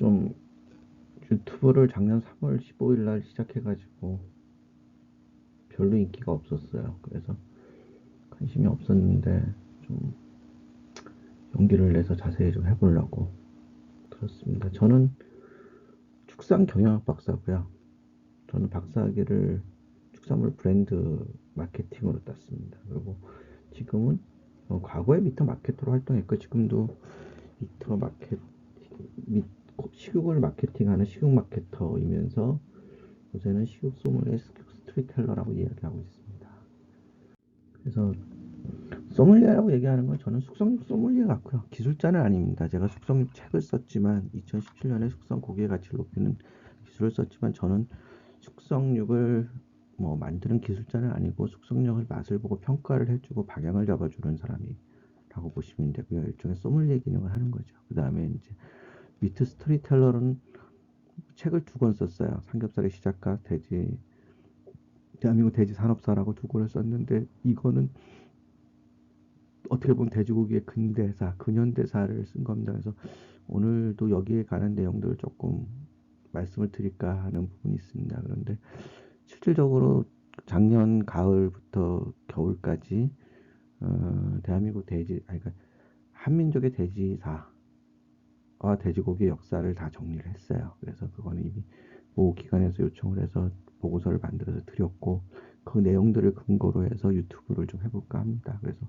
좀 유튜브를 작년 3월 15일 날 시작해가지고 별로 인기가 없었어요. 그래서 관심이 없었는데 좀 용기를 내서 자세히 좀 해보려고 들었습니다. 저는 축산 경영학 박사고요. 저는 박사학위를 축산물 브랜드 마케팅으로 땄습니다. 그리고 지금은 과거에 미터 마케터로 활동했고 지금도 미터 마켓 식육을 마케팅하는 식육 마케터이면서 요새는 식육 소믈리에 스토리텔러라고 이야기하고 있습니다. 그래서 소믈리에라고 얘기하는 건 저는 숙성육 소믈리에 같고요. 기술자는 아닙니다. 제가 숙성육 책을 썼지만 2017년에 숙성 고기의 가치를 높이는 기술을 썼지만 저는 숙성육을 만드는 기술자는 아니고 숙성육을 맛을 보고 평가를 해주고 방향을 잡아주는 사람이라고 보시면 되고요. 일종의 소믈리에 기능을 하는 거죠. 그 다음에 이제 미트 스토리텔러는 책을 2권 썼어요. 삼겹살의 시작과 대한민국 돼지 산업사라고 2권을 썼는데 이거는 어떻게 보면 돼지고기의 근대사, 근현대사를 쓴 겁니다. 그래서 오늘도 여기에 관한 내용들을 조금 말씀을 드릴까 하는 부분이 있습니다. 그런데 실질적으로 작년 가을부터 겨울까지 대한민국 그러니까 한민족의 돼지사와 돼지고기의 역사를 다 정리를 했어요. 그래서 그거는 이미 모 기관에서 요청을 해서 보고서를 만들어서 드렸고 그 내용들을 근거로 해서 유튜브를 좀 해볼까 합니다. 그래서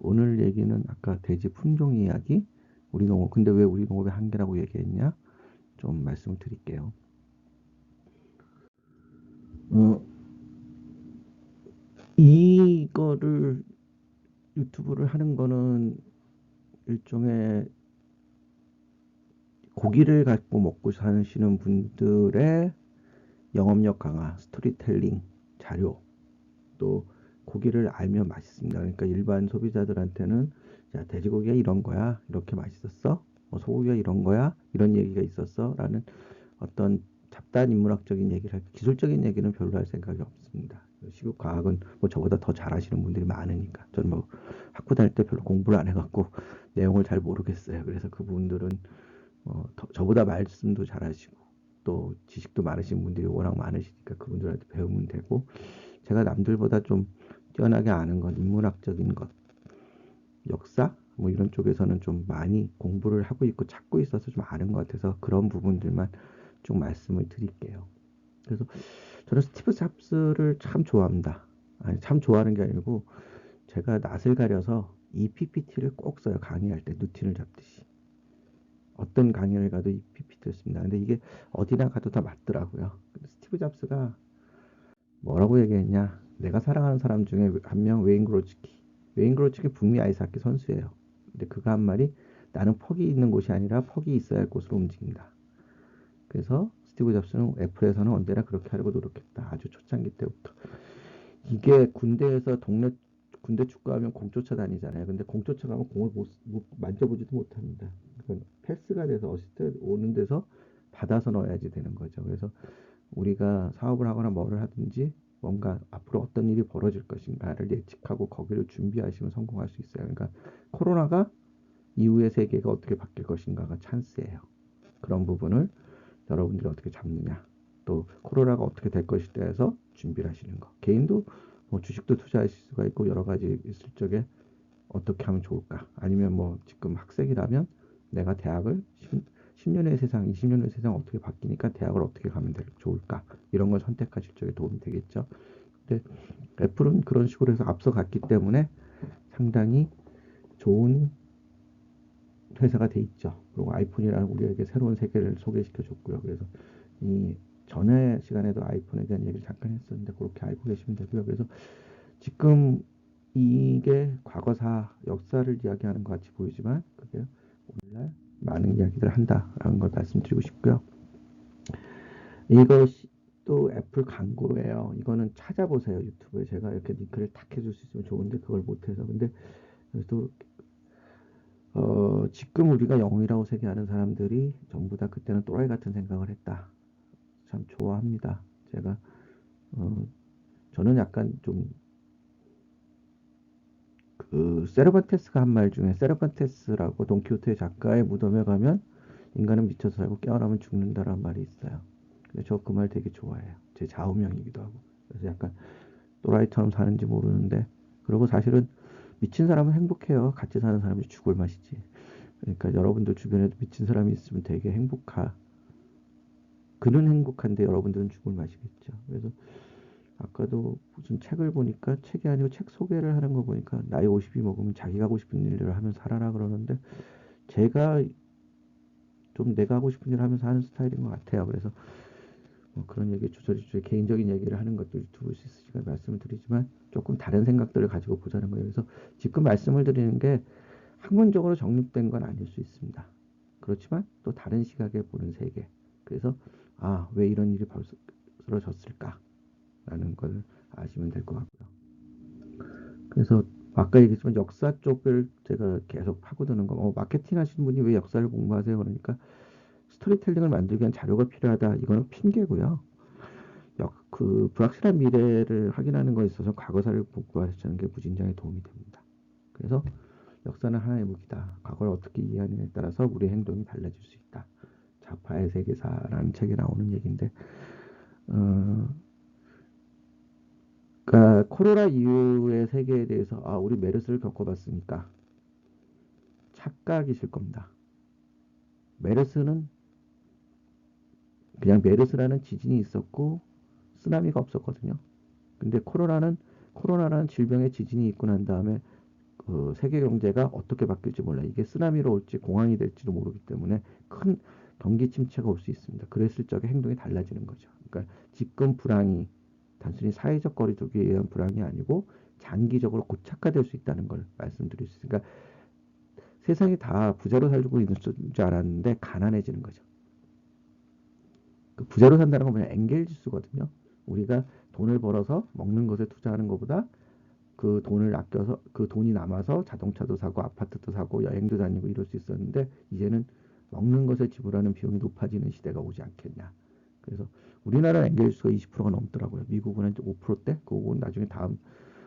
오늘 얘기는 아까 돼지 품종 이야기, 우리 농업, 근데 왜 우리 농업의 한계라고 얘기했냐? 좀 말씀을 드릴게요. 어, 이거를 유튜브를 하는 거는 일종의 고기를 갖고 먹고 사시는 분들의 영업력 강화, 스토리텔링, 자료, 또 고기를 알면 맛있습니다. 그러니까 일반 소비자들한테는 자, 돼지고기가 이런 거야, 이렇게 맛있었어? 소고기가 이런 거야, 이런 얘기가 있었어? 라는 어떤 잡다한 인문학적인 얘기를 할 기술적인 얘기는 별로 할 생각이 없습니다. 식육과학은 저보다 더 잘하시는 분들이 많으니까 저는 학교 다닐 때 별로 공부를 안 해갖고 내용을 잘 모르겠어요. 그래서 그분들은 저보다 말씀도 잘하시고 또 지식도 많으신 분들이 워낙 많으시니까 그분들한테 배우면 되고 제가 남들보다 좀 뛰어나게 아는 건 인문학적인 것, 역사 이런 쪽에서는 좀 많이 공부를 하고 있고 찾고 있어서 좀 아는 것 같아서 그런 부분들만 좀 말씀을 드릴게요. 그래서 저는 스티브 잡스를 참 좋아합니다. 아니, 참 좋아하는 게 아니고 제가 낯을 가려서 이 PPT를 꼭 써요. 강의할 때 누틴을 잡듯이. 어떤 강의를 가도 이 PPT를 씁니다. 근데 이게 어디나 가도 다 맞더라고요. 근데 스티브 잡스가 뭐라고 얘기했냐? 내가 사랑하는 사람 중에 한 명 웨인 그로츠키. 웨인 그로츠키 북미 아이스하키 선수예요. 근데 그가 한 말이 나는 퍽이 있는 곳이 아니라 퍽이 있어야 할 곳으로 움직인다. 그래서 스티브 잡스는 애플에서는 언제나 그렇게 하려고 노력했다. 아주 초창기 때부터. 이게 군대에서 군대 축구하면 공 쫓아다니잖아요. 근데 공 쫓아가면 공을 만져보지도 못합니다. 그건 패스가 돼서 어시스트 오는 데서 받아서 넣어야지 되는 거죠. 그래서 우리가 사업을 하거나 뭐를 하든지 뭔가 앞으로 어떤 일이 벌어질 것인가를 예측하고 거기를 준비하시면 성공할 수 있어요. 그러니까 코로나가 이후의 세계가 어떻게 바뀔 것인가가 찬스예요. 그런 부분을 여러분들이 어떻게 잡느냐, 또 코로나가 어떻게 될 것이에 대해서 준비를 하시는 거. 개인도 주식도 투자하실 수가 있고 여러 가지 있을 적에 어떻게 하면 좋을까? 아니면 지금 학생이라면 내가 대학을 10년의 세상, 20년의 세상 어떻게 바뀌니까 대학을 어떻게 가면 좋을까? 이런 걸 선택하실 적에 도움이 되겠죠. 근데 애플은 그런 식으로 해서 앞서갔기 때문에 상당히 좋은 회사가 돼 있죠. 그리고 아이폰이라는 우리에게 새로운 세계를 소개시켜 줬고요. 그래서 이 전에 시간에도 아이폰에 대한 얘기를 잠깐 했었는데 그렇게 알고 계시면 되고요. 그래서 지금 이게 과거사 역사를 이야기하는 것 같이 보이지만 그게 오늘날 많은 이야기를 한다라는 걸 말씀드리고 싶고요. 이것이 또 애플 광고예요. 이거는 찾아보세요. 유튜브에 제가 이렇게 링크를 탁 해줄 수 있으면 좋은데 그걸 못해서. 근데 또 지금 우리가 영웅이라고 세계하는 사람들이 전부 다 그때는 또라이 같은 생각을 했다. 참 좋아합니다. 제가 어, 저는 약간 좀 세르반테스가 한 말 중에 세르반테스라고 돈키호테 작가의 무덤에 가면 인간은 미쳐서 살고 깨어나면 죽는다라는 말이 있어요. 근데 저 그 말 되게 좋아해요. 제 좌우명이기도 하고. 그래서 약간 또라이처럼 사는지 모르는데, 그리고 사실은 미친 사람은 행복해요. 같이 사는 사람이 죽을 맛이지. 그러니까 여러분들 주변에도 미친 사람이 있으면 되게 그는 행복한데 여러분들은 죽을 맛이겠죠. 그래서 아까도 무슨 책을 보니까, 책이 아니고 책 소개를 하는 거 보니까 나이 50이 먹으면 자기가 하고 싶은 일을 하면 살아라 그러는데, 제가 좀 내가 하고 싶은 일을 하면서 하는 스타일인 것 같아요. 그래서 뭐 그런 얘기 주저리주저 개인적인 얘기를 하는 것도 유튜브에 있으시니까 말씀을 드리지만, 조금 다른 생각들을 가지고 보자는 거예요. 그래서 지금 말씀을 드리는 게 학문적으로 정립된 건 아닐 수 있습니다. 그렇지만 또 다른 시각에 보는 세계. 그래서 왜 이런 일이 벌어졌을까라는 걸 아시면 될 것 같고요. 그래서 아까 얘기했지만 역사 쪽을 제가 계속 파고드는 거, 마케팅 하시는 분이 왜 역사를 공부하세요? 그러니까 스토리텔링을 만들기 위한 자료가 필요하다. 이거는 핑계고요. 불확실한 미래를 확인하는 거에 있어서 과거사를 공부하시는 게 무진장에 도움이 됩니다. 그래서 역사는 하나의 무기다. 과거를 어떻게 이해하느냐에 따라서 우리의 행동이 달라질 수 있다. 자파의 세계사라는 책에 나오는 얘기인데, 어, 그러니까 코로나 이후의 세계에 대해서 우리 메르스를 겪어봤으니까 착각이실 겁니다. 메르스는 그냥 메르스라는 지진이 있었고 쓰나미가 없었거든요. 근데 코로나라는 질병의 지진이 있고 난 다음에 그 세계 경제가 어떻게 바뀔지 몰라. 이게 쓰나미로 올지 공황이 될지도 모르기 때문에 큰 경기 침체가 올 수 있습니다. 그랬을 적에 행동이 달라지는 거죠. 그러니까 지금 불황이 단순히 사회적 거리두기에 의한 불황이 아니고 장기적으로 고착화될 수 있다는 걸 말씀드릴 수 있으니까, 세상이 다 부자로 살고 있는 줄 알았는데 가난해지는 거죠. 그 부자로 산다는 건 그냥 엔겔 지수거든요. 우리가 돈을 벌어서 먹는 것에 투자하는 것보다 그 돈을 아껴서 그 돈이 남아서 자동차도 사고 아파트도 사고 여행도 다니고 이럴 수 있었는데, 이제는 먹는 것에 지불하는 비용이 높아지는 시대가 오지 않겠냐. 그래서 우리나라 엔겔수가 20%가 넘더라고요. 미국은 한 5%대? 그건 나중에 다음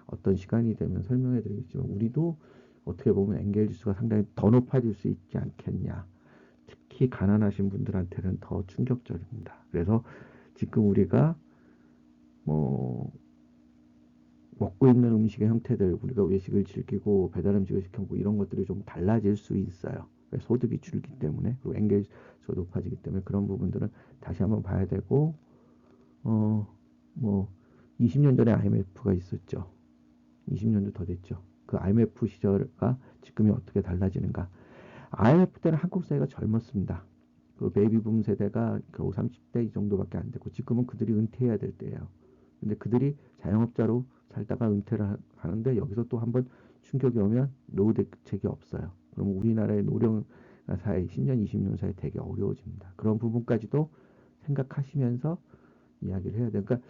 어떤 시간이 되면 설명해 드리겠지만, 우리도 어떻게 보면 엔겔지수가 상당히 더 높아질 수 있지 않겠냐. 특히 가난하신 분들한테는 더 충격적입니다. 그래서 지금 우리가 뭐 먹고 있는 음식의 형태들, 우리가 외식을 즐기고 배달 음식을 시켜 먹고 이런 것들이 좀 달라질 수 있어요. 소득이 줄기 때문에, 그리고 엔게이지가 높아지기 때문에 그런 부분들은 다시 한번 봐야 되고, 어, 뭐 20년 전에 IMF가 있었죠. 20년도 더 됐죠. 그 IMF 시절과 지금이 어떻게 달라지는가. IMF 때는 한국 사회가 젊었습니다. 그 베이비붐 세대가 겨우 30대 이 정도밖에 안 되고, 지금은 그들이 은퇴해야 될 때예요. 근데 그들이 자영업자로 살다가 은퇴를 하는데, 여기서 또 한번 충격이 오면 노후 대책이 없어요. 그럼 우리나라의 노령 사회 10년, 20년 사이 되게 어려워집니다. 그런 부분까지도 생각하시면서 이야기를 해야 돼요. 그러니까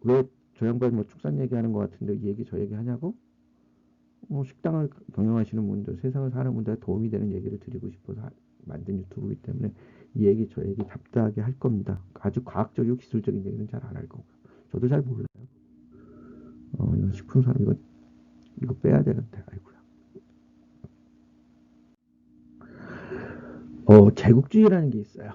왜 저 양반 뭐 축산 얘기하는 것 같은데 이 얘기 저 얘기 하냐고? 식당을 경영하시는 분들, 세상을 사는 분들에 도움이 되는 얘기를 드리고 싶어서 만든 유튜브이기 때문에 이 얘기 저 얘기 잡다하게 할 겁니다. 아주 과학적이고 기술적인 얘기는 잘 안 할 거고요. 저도 잘 몰라요. 이거 식품산 이거 빼야 되는데, 아이고야. 제국주의라는 게 있어요.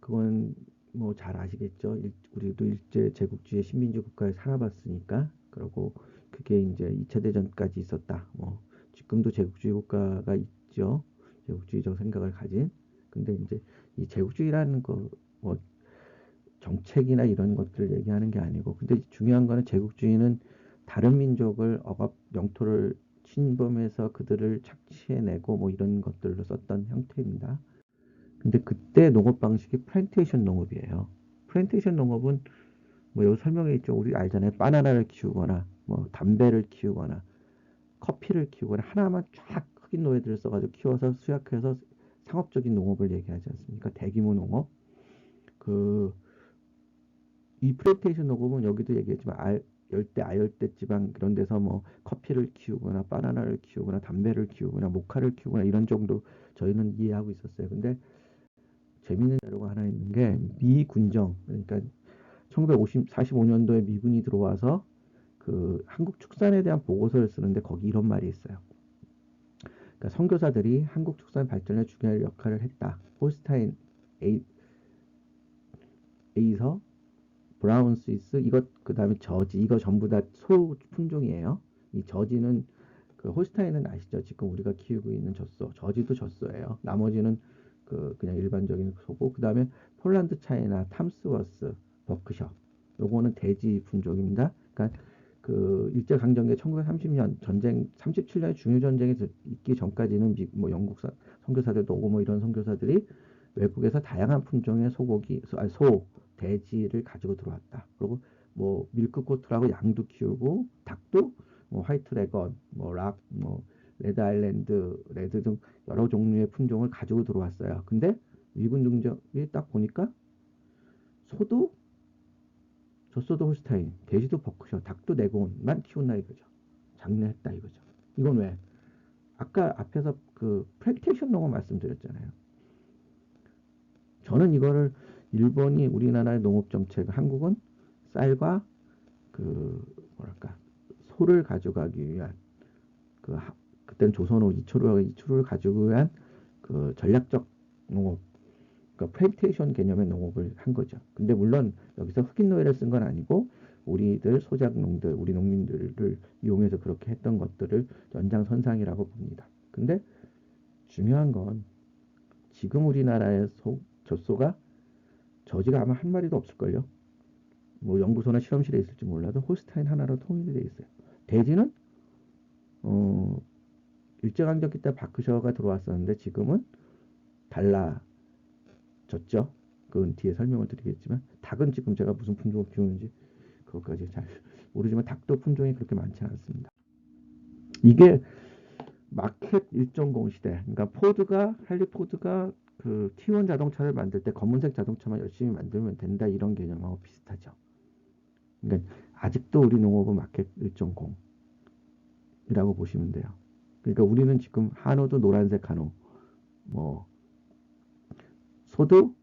그건 뭐 잘 아시겠죠. 우리도 일제 제국주의 식민지 국가에 살아봤으니까. 그리고 그게 이제 2차 대전까지 있었다. 뭐 지금도 제국주의 국가가 있죠. 제국주의적 생각을 가진. 근데 이제 이 제국주의라는 뭐 정책이나 이런 것들을 얘기하는 게 아니고, 근데 중요한 거는 제국주의는 다른 민족을 영토를 침범해서 그들을 착취해내고 뭐 이런 것들로 썼던 형태입니다. 근데 그때 농업 방식이 플랜테이션 농업이에요. 플랜테이션 농업은 뭐 여기 설명해 있죠. 우리 알잖아요. 바나나를 키우거나 뭐 담배를 키우거나 커피를 키우거나 하나만 쫙 흑인 노예들을 써가지고 키워서 수약해서 상업적인 농업을 얘기하지 않습니까? 대규모 농업. 그 이 플랜테이션 농업은 여기도 얘기했지만 열대 아열대 지방 그런 데서 뭐 커피를 키우거나 바나나를 키우거나 담배를 키우거나 모카를 키우거나 이런 정도 저희는 이해하고 있었어요. 근데 재미있는 자료가 하나 있는 게, 미 군정, 그러니까 1945년도에 미군이 들어와서 그 한국 축산에 대한 보고서를 쓰는데 거기 이런 말이 있어요. 그러니까 선교사들이 한국 축산 발전에 중요한 역할을 했다. 홀스타인, 에이서, 브라운 스위스, 이것 그다음에 저지, 이거 전부 다 소 품종이에요. 이 저지는 그 홀스타인은 아시죠? 지금 우리가 키우고 있는 젖소, 저지도 젖소예요. 나머지는 그냥 일반적인 소고, 그다음에 폴란드 차이나 탐스워스, 버크셔, 요거는 돼지 품종입니다. 그러니까 그 일제 강점기 1930년 전쟁, 37년의 중유 전쟁이 있기 전까지는 뭐 영국 선교사들도 오고 뭐 이런 선교사들이 외국에서 다양한 품종의 소고기, 소, 돼지를 가지고 들어왔다. 그리고 뭐 밀크코트라고 양도 키우고, 닭도 뭐 화이트 레건, 뭐 락, 뭐 레드 아일랜드, 레드 등 여러 종류의 품종을 가지고 들어왔어요. 근데 미군 중정이 딱 보니까 소도 젖소도 홀스타인, 돼지도 버크셔, 닭도 레곤만 키운다 이거죠. 장려했다 이거죠. 이건 왜? 아까 앞에서 그 프랙테이션 농업 말씀드렸잖아요. 저는 이거를 일본이 우리나라의 농업 정책, 한국은 쌀과 그 뭐랄까 소를 가져가기 위한 그 그때는 조선호 이초를 가지고 위한 그 전략적 농업, 그러니까 플랜테이션 개념의 농업을 한 거죠. 근데 물론 여기서 흑인 노예를 쓴 건 아니고 우리들 소작농들, 우리 농민들을 이용해서 그렇게 했던 것들을 연장선상이라고 봅니다. 근데 중요한 건 지금 우리나라의 젖소가 저지가 아마 한 마리도 없을걸요. 뭐 연구소나 실험실에 있을지 몰라도 홀스타인 하나로 통일이 돼 있어요. 돼지는 어, 일제강점기 때 바크셔가 들어왔었는데 지금은 달라졌죠. 그건 뒤에 설명을 드리겠지만, 닭은 지금 제가 무슨 품종을 키우는지 그것까지 잘 모르지만 닭도 품종이 그렇게 많지 않습니다. 이게 마켓 1.0 시대. 그러니까 할리 포드가 그 T1 자동차를 만들 때 검은색 자동차만 열심히 만들면 된다, 이런 개념하고 비슷하죠. 그러니까 아직도 우리 농업은 마켓 1.0이라고 보시면 돼요. 그러니까 우리는 지금 한우도 노란색 한우, 뭐 소도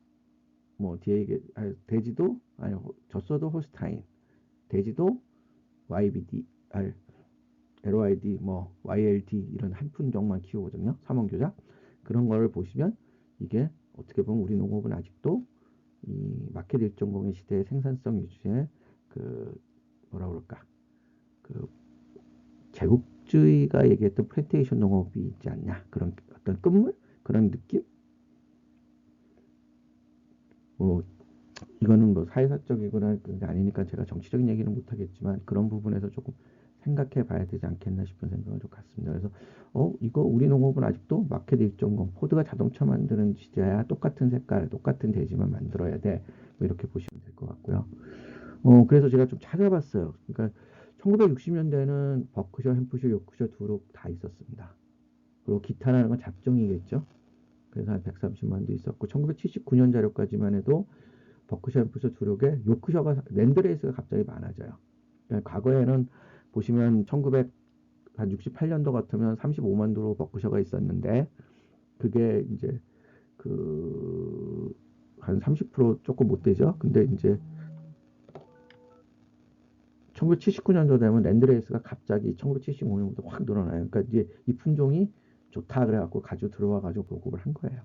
뭐 뒤에 돼지도 아니 젖소도 홀스타인, 돼지도 YBD, LYD, 뭐 YLD 이런 한 품종만 키우거든요. 삼원교자. 그런 거를 보시면 이게 어떻게 보면 우리 농업은 아직도 이 마켓 1.0의 시대의 생산성 유지에 그 뭐라 그럴까, 그 제국주의가 얘기했던 플랜테이션 농업이 있지 않냐, 그런 어떤 끝물, 그런 느낌. 뭐 이거는 뭐 사회사적이거나 그게 아니니까 제가 정치적인 얘기는 못하겠지만 그런 부분에서 조금 생각해 봐야 되지 않겠나 싶은 생각을 좀 갖습니다. 그래서 이거 우리 농업은 아직도 마켓 1.0, 포드가 자동차 만드는 시대야 똑같은 색깔, 똑같은 돼지만 만들어야 돼. 뭐 이렇게 보시면 될 것 같고요. 그래서 제가 좀 찾아봤어요. 그러니까 1960년대에는 버크셔, 햄프셔, 요크셔, 두록 다 있었습니다. 그리고 기타라는 건 잡종이겠죠. 그래서 한 130만도 있었고, 1979년 자료까지만 해도 버크셔, 햄프셔, 두록에 요크셔가 랜드레이스가 갑자기 많아져요. 그러니까 과거에는 보시면 1968년도 같으면 35만 도로 버크셔가 있었는데 그게 이제 그 한 30% 조금 못 되죠. 근데 이제 1979년도 되면 랜드레이스가 갑자기 1975년부터 확 늘어나요. 그러니까 이제 이 품종이 좋다 그래갖고 가지고 들어와가지고 보급을 한 거예요.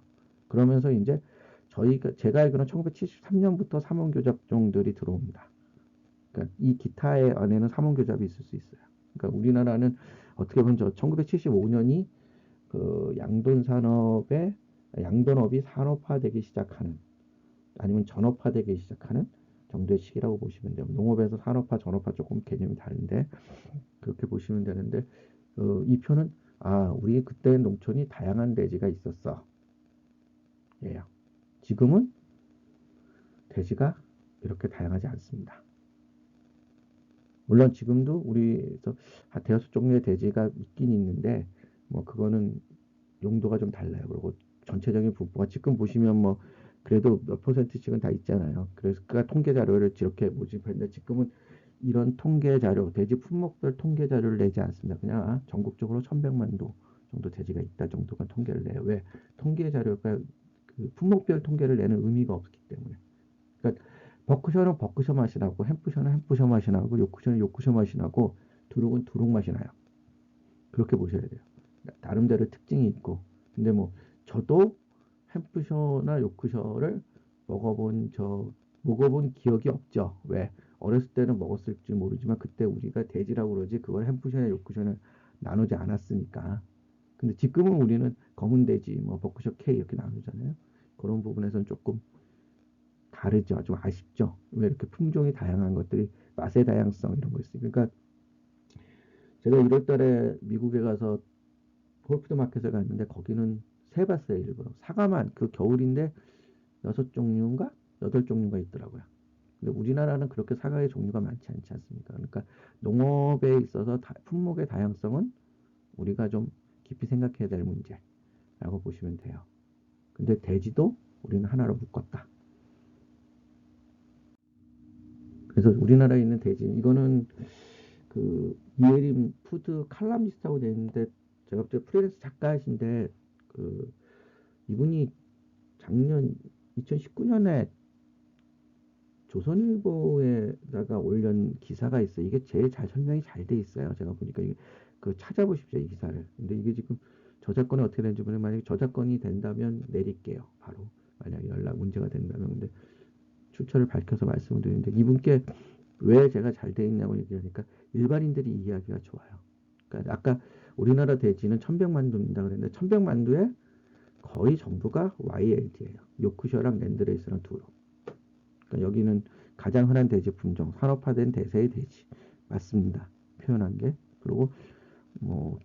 그러면서 이제 제가 알기로는 1973년부터 삼원교잡종들이 들어옵니다. 그러니까 이 기타의 안에는 삼원교잡이 있을 수 있어요. 그러니까 우리나라는 어떻게 보면 1975년이 그 양돈업이 산업화되기 시작하는, 아니면 전업화되기 시작하는 정도의 시기라고 보시면 돼요. 농업에서 산업화, 전업화 조금 개념이 다른데 그렇게 보시면 되는데, 이 표는 우리 그때 농촌이 다양한 돼지가 있었어. 예요. 지금은 돼지가 이렇게 다양하지 않습니다. 물론 지금도 우리에서 대여섯 종류의 돼지가 있긴 있는데 뭐 그거는 용도가 좀 달라요. 그리고 전체적인 분포가 지금 보시면 뭐 그래도 몇 %씩은 다 있잖아요. 그래서 그 통계 자료를 이렇게 모집했는데 지금은 이런 통계 자료, 돼지 품목별 통계 자료를 내지 않습니다. 그냥 전국적으로 1100만 도 정도 돼지가 있다 정도가 통계를 내요. 왜? 통계 자료가 그 품목별 통계를 내는 의미가 없기 때문에. 그러니까 버크셔는 버크셔 맛이 나고, 햄프셔는 햄프셔 맛이 나고, 요크셔는 요크셔 맛이 나고, 두록은 두록 맛이 나요. 그렇게 보셔야 돼요. 나름대로 특징이 있고. 근데 뭐 저도 햄프셔나 요크셔를 먹어본 기억이 없죠. 왜? 어렸을 때는 먹었을지 모르지만 그때 우리가 돼지라고 그러지 그걸 햄프셔나 요크셔는 나누지 않았으니까. 근데 지금은 우리는 검은 돼지, 뭐 버크셔 K 이렇게 나누잖아요. 그런 부분에서는 조금 다르죠. 좀 아쉽죠. 왜 이렇게 품종이 다양한 것들이 맛의 다양성 이런 거 있어요. 그러니까 제가 1월 달에 미국에 가서 홀푸드 마켓을 갔는데 거기는 세봤어요. 일부러 사과만 그 겨울인데 6종류인가 8종류가 있더라고요. 근데 우리나라는 그렇게 사과의 종류가 많지 않지 않습니까? 그러니까 농업에 있어서 품목의 다양성은 우리가 좀 깊이 생각해야 될 문제라고 보시면 돼요. 근데 돼지도 우리는 하나로 묶었다. 그래서 우리나라에 있는 돼지 이거는 그 이혜림 푸드 칼럼니스트하고 돼 있는데 제가 그때 프리랜서 작가이신데 그 이분이 작년 2019년에 조선일보에다가 올린 기사가 있어요. 이게 제일 잘 설명이 잘 돼 있어요. 제가 보니까 이게 그 찾아보십시오 이 기사를. 근데 이게 지금 저작권이 어떻게 되는지 모르겠는데 만약에 저작권이 된다면 내릴게요. 바로 만약에 연락 문제가 된다면. 근데 출처를 밝혀서 말씀을 드리는데 이분께 왜 제가 잘 돼 있냐고 얘기하니까 일반인들이 이해하기가 좋아요. 그러니까 아까 우리나라 돼지는 천백만두입니다 그랬는데 천백만두의 거의 전부가 YLD예요. 요크셔랑 랜드레이스랑 두로. 그러니까 여기는 가장 흔한 돼지 품종, 산업화된 대세의 돼지 맞습니다. 표현한 게. 그리고 뭐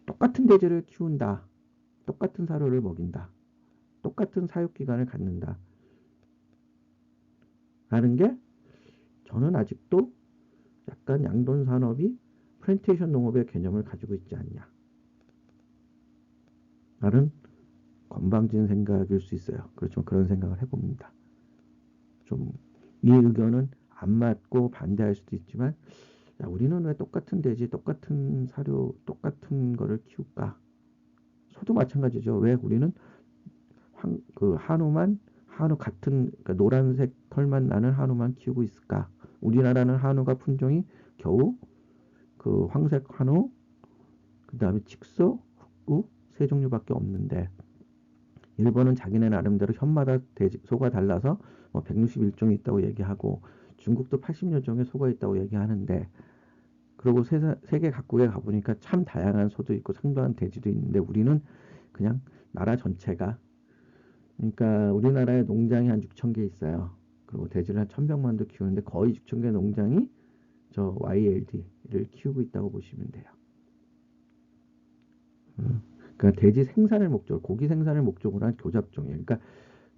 똑같은 돼지를 키운다, 똑같은 사료를 먹인다, 똑같은 사육 기간을 갖는다 라는 게 저는 아직도 약간 양돈 산업이 플랜테이션 농업의 개념을 가지고 있지 않냐 라는 건방진 생각일 수 있어요. 그렇지만 그런 생각을 해봅니다. 좀 이 의견은 안 맞고 반대할 수도 있지만 야, 우리는 왜 똑같은 돼지, 똑같은 사료, 똑같은 거를 키울까? 소도 마찬가지죠. 왜 우리는 한우 같은 그러니까 노란색 털만 나는 한우만 키우고 있을까? 우리나라는 한우가 품종이 겨우 그 황색 한우, 그 다음에 칙소, 흑우 세 종류밖에 없는데 일본은 자기네 나름대로 현마다 돼지, 소가 달라서 뭐 161종이 있다고 얘기하고 중국도 80여 종의 소가 있다고 얘기하는데 그리고 세계 각국에 가보니까 참 다양한 소도 있고 상당한 돼지도 있는데 우리는 그냥 나라 전체가 그러니까 우리나라에 농장이 한 6천 개 있어요. 그리고 돼지를 한 1,100만도 키우는데 거의 6천 개 농장이 저 YLD를 키우고 있다고 보시면 돼요. 그러니까 돼지 생산을 목적으로 고기 생산을 목적으로 한 교잡종이에요. 그러니까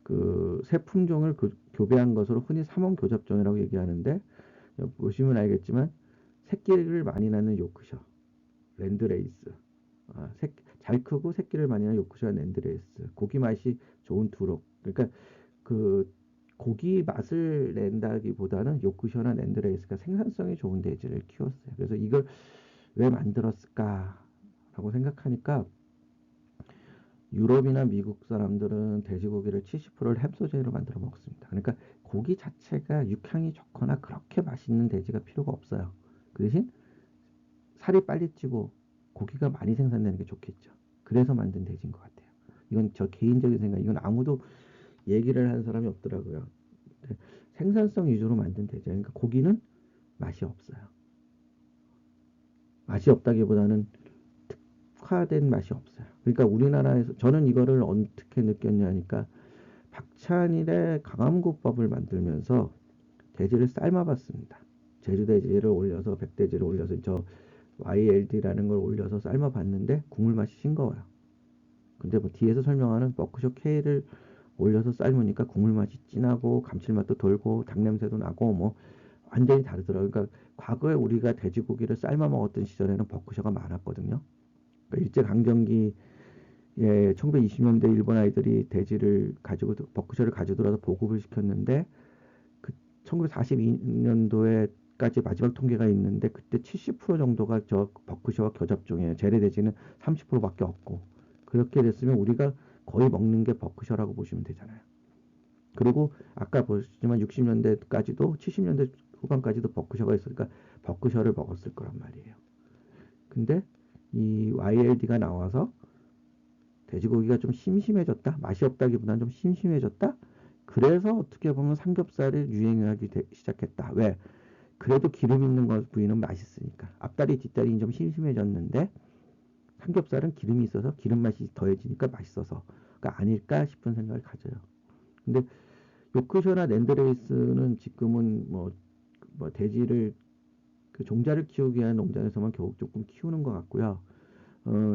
그 새 품종을 교배한 것으로 흔히 삼원 교잡종이라고 얘기하는데 보시면 알겠지만 새끼를 많이 낳는 요크셔, 랜드레이스, 잘 크고 새끼를 많이 낳는 요크셔 랜드레이스, 고기 맛이 좋은 두록. 그러니까 그 고기 맛을 낸다기보다는 요크셔나 랜드레이스가 생산성이 좋은 돼지를 키웠어요. 그래서 이걸 왜 만들었을까라고 생각하니까 유럽이나 미국 사람들은 돼지고기를 70%를 햄소제로 만들어 먹습니다. 그러니까 고기 자체가 육향이 좋거나 그렇게 맛있는 돼지가 필요가 없어요. 그 대신 살이 빨리 찌고 고기가 많이 생산되는 게 좋겠죠. 그래서 만든 돼지인 것 같아요. 이건 저 개인적인 생각. 이건 아무도 얘기를 하는 사람이 없더라고요. 생산성 위주로 만든 돼지. 그러니까 고기는 맛이 없어요. 맛이 없다기보다는 특화된 맛이 없어요. 그러니까 우리나라에서 저는 이거를 어떻게 느꼈냐니까 박찬일의 강암국밥을 만들면서 돼지를 삶아봤습니다. 제주돼지를 올려서 백돼지를 올려서 저 YLD라는 걸 올려서 삶아봤는데 국물 맛이 싱거워요. 근데 뭐 뒤에서 설명하는 버크셔 K를 올려서 삶으니까 국물 맛이 진하고 감칠맛도 돌고 닭 냄새도 나고 뭐 완전히 다르더라고요. 그러니까 과거에 우리가 돼지고기를 삶아 먹었던 시절에는 버크셔가 많았거든요. 그러니까 일제강점기에 1920년대 일본 아이들이 돼지를 가지고 버크셔를 가져들어서 보급을 시켰는데 그 1942년도에까지 마지막 통계가 있는데 그때 70% 정도가 저 버크셔와 교잡종이에요. 재래돼지는 30%밖에 없고 그렇게 됐으면 우리가 거의 먹는 게 버크셔라고 보시면 되잖아요. 그리고 아까 보셨지만 60년대까지도 70년대 후반까지도 버크셔가 있으니까 버크셔를 먹었을 거란 말이에요. 근데 이 YLD가 나와서 돼지고기가 좀 심심해졌다. 맛이 없다기보다는 좀 심심해졌다. 그래서 어떻게 보면 삼겹살을 유행하기 시작했다. 왜? 그래도 기름 있는 거 부위는 맛있으니까. 앞다리 뒷다리는 좀 심심해졌는데 삼겹살은 기름이 있어서 기름 맛이 더해지니까 맛있어서 그러니까 아닐까 싶은 생각을 가져요. 근데 요크셔나 랜드레이스는 지금은 뭐 돼지를 그 종자를 키우기 위한 농장에서만 겨우 조금 키우는 것 같고요.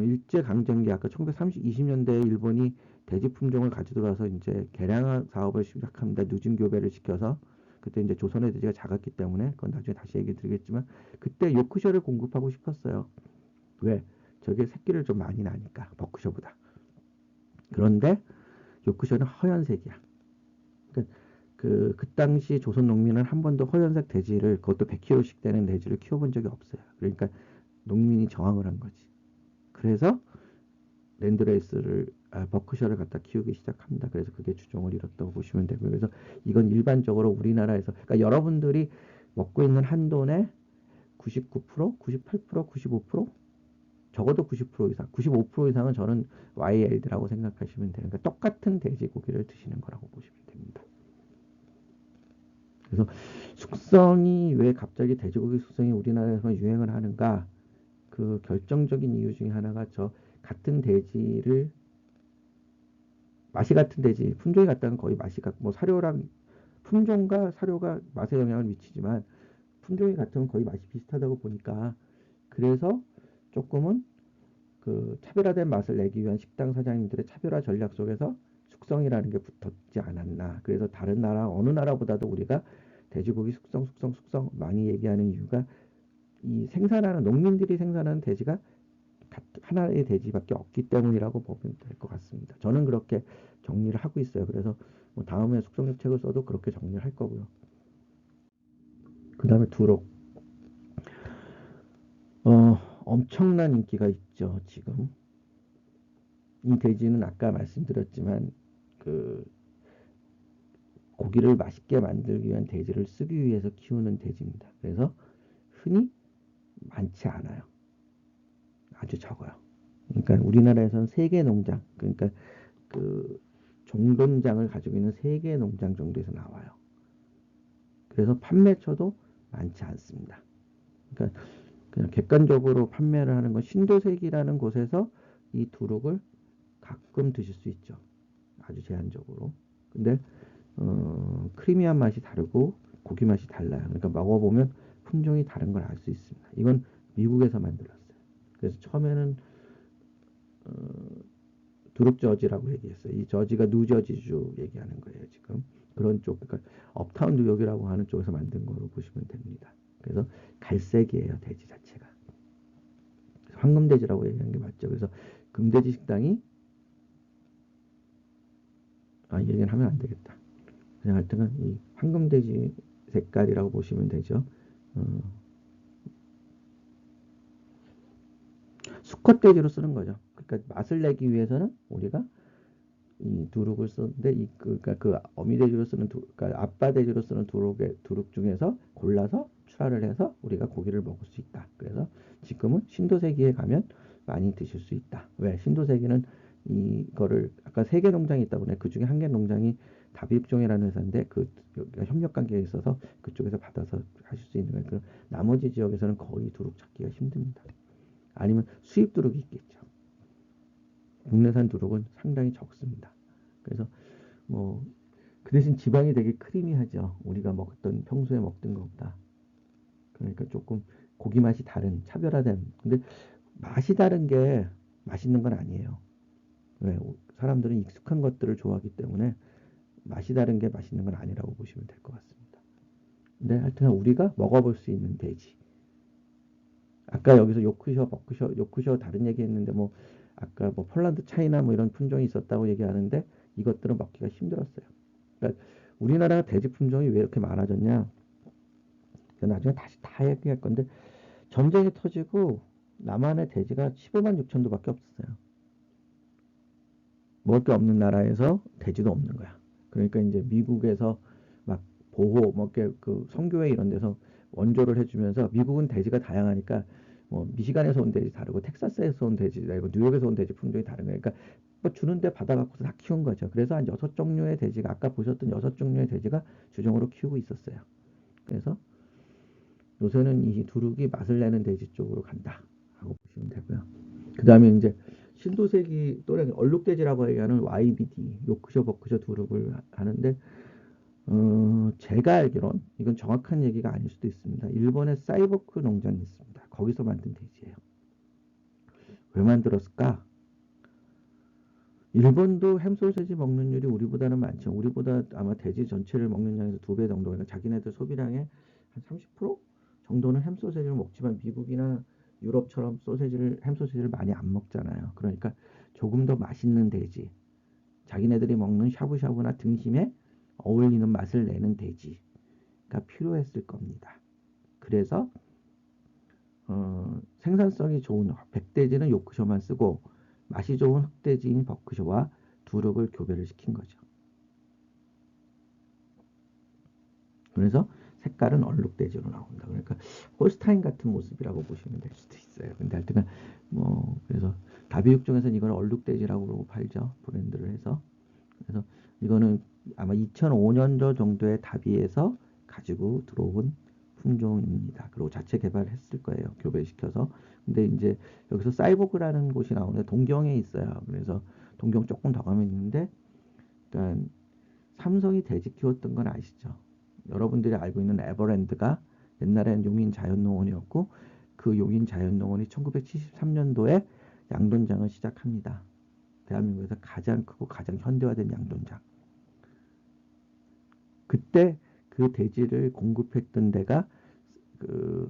일제 강점기 아까 1920년대에 일본이 돼지 품종을 가져들어와서 이제 개량화 사업을 시작합니다. 누진 교배를 시켜서 그때 이제 조선의 돼지가 작았기 때문에 그건 나중에 다시 얘기 드리겠지만 그때 요크셔를 공급하고 싶었어요. 왜? 저게 새끼를 좀 많이 나니까 버크셔보다. 그런데 요크셔는 허연색이야. 그러니까 그 당시 조선 농민은 한 번도 허연색 돼지를 그것도 100kg씩 되는 돼지를 키워본 적이 없어요. 그러니까 농민이 저항을 한 거지. 그래서 랜드레이스를 버크셔를 갖다 키우기 시작합니다. 그래서 그게 주종을 잃었다고 보시면 되고요. 그래서 이건 일반적으로 우리나라에서 그러니까 여러분들이 먹고 있는 한돈의 99%, 98%, 95% 적어도 90% 이상, 95% 이상은 저는 YLD라고 생각하시면 돼요. 그러니까 똑같은 돼지고기를 드시는 거라고 보시면 됩니다. 그래서 숙성이 왜 갑자기 돼지고기 숙성이 우리나라에서 유행을 하는가? 그 결정적인 이유 중에 하나가 저 같은 돼지를 맛이 같은 돼지 품종이 같다는 거의 맛이 뭐 사료랑 품종과 사료가 맛에 영향을 미치지만 품종이 같으면 거의 맛이 비슷하다고 보니까 그래서 조금은 그 차별화된 맛을 내기 위한 식당 사장님들의 차별화 전략 속에서 숙성이라는 게 붙었지 않았나. 그래서 다른 나라 어느 나라보다도 우리가 돼지고기 숙성 많이 얘기하는 이유가 이 생산하는 농민들이 생산하는 돼지가 하나의 돼지밖에 없기 때문이라고 보면 될 것 같습니다. 저는 그렇게 정리를 하고 있어요. 그래서 뭐 다음에 숙성육 책을 써도 그렇게 정리를 할 거고요. 그 다음에 두록. 엄청난 인기가 있죠, 지금. 이 돼지는 아까 말씀드렸지만 그 고기를 맛있게 만들기 위한 돼지를 쓰기 위해서 키우는 돼지입니다. 그래서 흔히 많지 않아요. 아주 적어요. 그러니까 우리나라에서는 3개 농장, 그러니까 그 종근장을 가지고 있는 3개 농장 정도에서 나와요. 그래서 판매처도 많지 않습니다. 그러니까 그냥 객관적으로 판매를 하는 건 신도색이라는 곳에서 이 두릅을 가끔 드실 수 있죠. 아주 제한적으로. 근데 크리미한 맛이 다르고 고기 맛이 달라요. 그러니까 먹어보면 품종이 다른 걸 알 수 있습니다. 이건 미국에서 만들었어요. 그래서 처음에는 어, 두릅 저지라고 얘기했어요. 이 저지가 뉴저지주 얘기하는 거예요. 지금 그런 쪽, 그러니까 업타운 뉴욕이라고 하는 쪽에서 만든 거로 보시면 됩니다. 그래서 갈색이에요, 돼지 자체가. 황금돼지라고 얘기하는 게 맞죠. 그래서 금돼지 식당이 이 얘기는 하면 안 되겠다. 그냥 하여튼은 이 황금돼지 색깔이라고 보시면 되죠. 수컷돼지로 쓰는 거죠. 그러니까 맛을 내기 위해서는 우리가 이 두룩을 쓰는데 그러니까 그 어미 돼지로 쓰는 그러니까 아빠 돼지로 쓰는 두룩 중에서 골라서 출하를 해서 우리가 고기를 먹을 수 있다. 그래서 지금은 신도세기에 가면 많이 드실 수 있다. 왜? 신도세기는 이거를 아까 3개 농장이 있다 보네. 그 중에 1개 농장이 다비육종이라는 회사인데 그 협력 관계에 있어서 그쪽에서 받아서 하실 수 있는 거예요. 그 나머지 지역에서는 거의 두룩 찾기가 힘듭니다. 아니면 수입 두룩이 있겠죠. 국내산 두릅은 상당히 적습니다. 그래서 뭐 그 대신 지방이 되게 크리미하죠. 우리가 먹던 평소에 먹던 것보다. 그러니까 조금 고기 맛이 다른 차별화된. 근데 맛이 다른 게 맛있는 건 아니에요. 왜? 사람들은 익숙한 것들을 좋아하기 때문에 맛이 다른 게 맛있는 건 아니라고 보시면 될 것 같습니다. 근데 하여튼 우리가 먹어볼 수 있는 돼지. 아까 여기서 요크셔, 버크셔, 요크셔 다른 얘기했는데 뭐 아까 뭐 폴란드, 차이나 뭐 이런 품종이 있었다고 얘기하는데 이것들은 먹기가 힘들었어요. 그러니까 우리나라 돼지 품종이 왜 이렇게 많아졌냐? 나중에 다시 다 얘기할 건데 전쟁이 터지고 남한의 돼지가 15만 6천 도밖에 없었어요. 먹을 게 없는 나라에서 돼지도 없는 거야. 그러니까 이제 미국에서 막 보호, 뭐 이렇게 그 선교회 이런 데서 원조를 해주면서 미국은 돼지가 다양하니까 뭐 미시간에서 온 돼지 다르고 텍사스에서 온 돼지 다르고 뉴욕에서 온 돼지 품종이 다른 거예요. 그러니까 뭐 주는데 받아갖고서 다 키운 거죠. 그래서 한 6종류의 돼지가 아까 보셨던 6종류의 돼지가 주종으로 키우고 있었어요. 그래서 요새는 이 두룩이 맛을 내는 돼지 쪽으로 간다 하고 보시면 되고요. 그 다음에 이제 신도세기 또래 얼룩돼지라고 얘기하는 YBD 요크셔 버크셔 두룩을 하는데 제가 알기론 이건 정확한 얘기가 아닐 수도 있습니다. 일본에 사이버크 농장이 있습니다. 거기서 만든 돼지예요. 왜 만들었을까? 일본도 햄 소세지 먹는 율이 우리보다는 많죠. 우리보다 아마 돼지 전체를 먹는 양에서 2배 정도. 그러니까 자기네들 소비량의 한 30% 정도는 햄 소세지를 먹지만 미국이나 유럽처럼 햄 소세지를 많이 안 먹잖아요. 그러니까 조금 더 맛있는 돼지, 자기네들이 먹는 샤브샤브나 등심에 어울리는 맛을 내는 돼지가 필요했을 겁니다. 그래서 생산성이 좋은 백돼지는 요크셔만 쓰고 맛이 좋은 흑돼지인 버크셔와 두릅을 교배를 시킨 거죠. 그래서 색깔은 얼룩돼지로 나온다. 그러니까 홀스타인 같은 모습이라고 보시면 될 수도 있어요. 근데 하여튼 뭐 그래서 다비육종에서는 이걸 얼룩돼지라고 팔죠. 브랜드를 해서. 그래서 이거는 아마 2005년도 정도의 다비에서 가지고 들어온 품종입니다. 그리고 자체 개발했을 거예요. 교배시켜서. 근데 이제 여기서 사이보그라는 곳이 나오는데 동경에 있어요. 그래서 동경 조금 더 가면 있는데, 그러니까 삼성이 돼지 키웠던 건 아시죠? 여러분들이 알고 있는 에버랜드가 옛날에는 용인 자연농원이었고 그 용인 자연농원이 1973년도에 양돈장을 시작합니다. 대한민국에서 가장 크고 가장 현대화된 양돈장. 그때 그 돼지를 공급했던 데가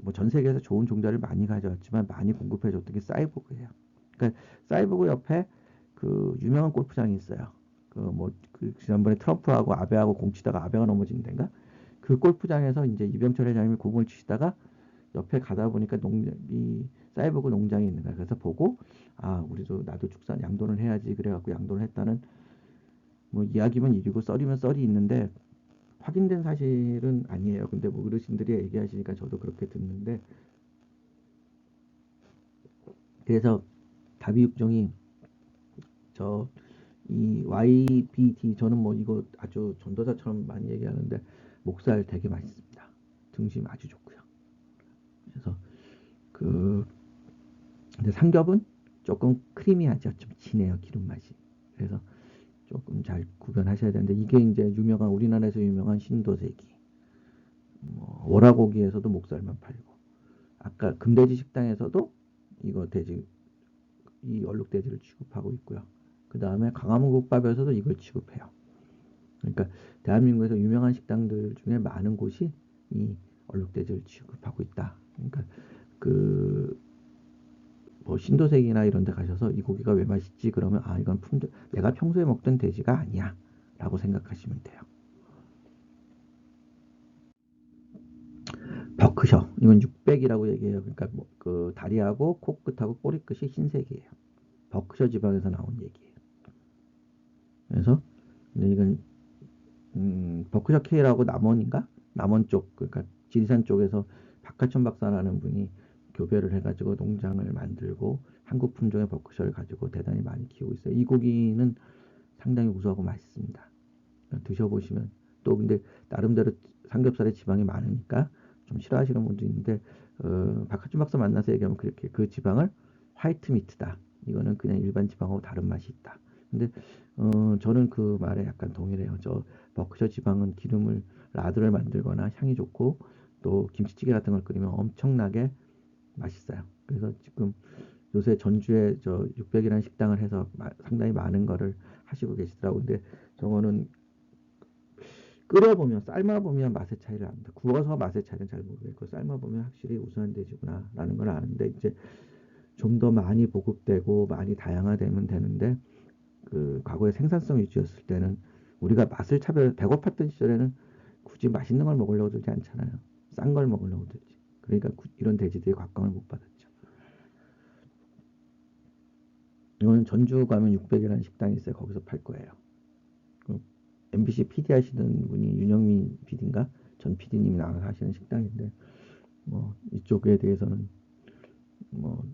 뭐 전 세계에서 좋은 종자를 많이 가져왔지만 많이 공급해줬던 게 사이보그예요. 그러니까 사이보그 옆에 그 유명한 골프장이 있어요. 그 지난번에 트럼프하고 아베하고 공치다가 아베가 넘어진 데인가? 그 골프장에서 이제 이병철 회장님이 공을 치시다가 옆에 가다 보니까 이 사이보그 농장이 있는 거야. 그래서 보고 아 우리도 나도 축산 양돈을 해야지 그래갖고 양돈을 했다는 뭐 이야기면 이기고 썰이면 썰이 있는데 확인된 사실은 아니에요. 근데 뭐 어르신들이 얘기하시니까 저도 그렇게 듣는데, 그래서 다비육종이 저 이 YBD 저는 뭐 이거 아주 전도사처럼 많이 얘기하는데 목살 되게 맛있습니다. 등심 아주 좋고요. 그래서 그 근데 삼겹은 조금 크리미하죠. 좀 진해요. 기름 맛이. 그래서 조금 잘 구별하셔야 되는데 이게 이제 유명한 우리나라에서 유명한 신도세기. 뭐 월화고기에서도 목살만 팔고 아까 금돼지 식당에서도 이거 돼지 이 얼룩돼지를 취급하고 있고요. 그 다음에 강화문 국밥에서도 이걸 취급해요. 그러니까 대한민국에서 유명한 식당들 중에 많은 곳이 이 얼룩돼지를 취급하고 있다. 그러니까 그 뭐 신도색이나 이런 데 가셔서 이 고기가 왜 맛있지? 그러면 아 이건 내가 평소에 먹던 돼지가 아니야 라고 생각하시면 돼요. 버크셔 이건 600이라고 얘기해요. 그러니까 뭐그 다리하고 코끝하고 꼬리끝이 흰색이에요. 버크셔 지방에서 나온 얘기예요. 그래서 이건 버크셔 K라고 남원인가? 남원 쪽 그러니까 지리산 쪽에서 박하천 박사라는 분이 교배를 해가지고 농장을 만들고 한국 품종의 버크셔를 가지고 대단히 많이 키우고 있어요. 이 고기는 상당히 우수하고 맛있습니다. 드셔보시면 또 근데 나름대로 삼겹살에 지방이 많으니까 좀 싫어하시는 분도 있는데 박하준 박사 만나서 얘기하면 그렇게 그 지방을 화이트 미트다. 이거는 그냥 일반 지방하고 다른 맛이 있다. 근데 저는 그 말에 약간 동의를 해요. 저 버크셔 지방은 기름을 라드를 만들거나 향이 좋고 또 김치찌개 같은 걸 끓이면 엄청나게 맛있어요. 그래서 지금 요새 전주에 저 600이라는 식당을 해서 상당히 많은 거를 하시고 계시더라고요. 근데 저거는 끓여보면 삶아보면 맛의 차이를 압니다. 구워서 맛의 차이는 잘 모르겠고 삶아보면 확실히 우수한 돼지구나 라는 걸 아는데 이제 좀 더 많이 보급되고 많이 다양화되면 되는데 그 과거의 생산성 위주였을 때는 우리가 맛을 배고팠던 시절에는 굳이 맛있는 걸 먹으려고 들지 않잖아요. 싼 걸 먹으려고 들지. 그러니까 이런 돼지들이 곽광을 못 받았죠. 이거는 전주 가면 600이라는 식당이 있어요. 거기서 팔 거예요. MBC PD 하시는 분이 윤영민 PD인가? 전 PD님이 나가서 하시는 식당인데 뭐 이쪽에 대해서는 뭐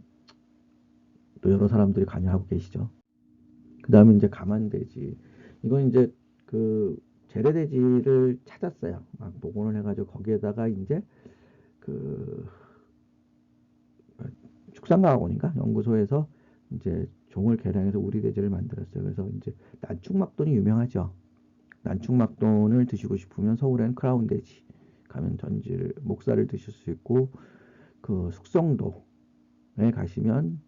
또 여러 사람들이 관여하고 계시죠. 그다음에 이제 가만돼지. 이건 이제 그 재래돼지를 찾았어요. 막 복원을 해가지고 거기에다가 이제 그 축산과학원인가 연구소에서 이제 종을 개량해서 우리 돼지를 만들었어요. 그래서 이제 난충막돈이 유명하죠. 난충막돈을 드시고 싶으면 서울엔 크라운 돼지 가면 전지를 목살을 드실 수 있고 그 숙성도에 가시면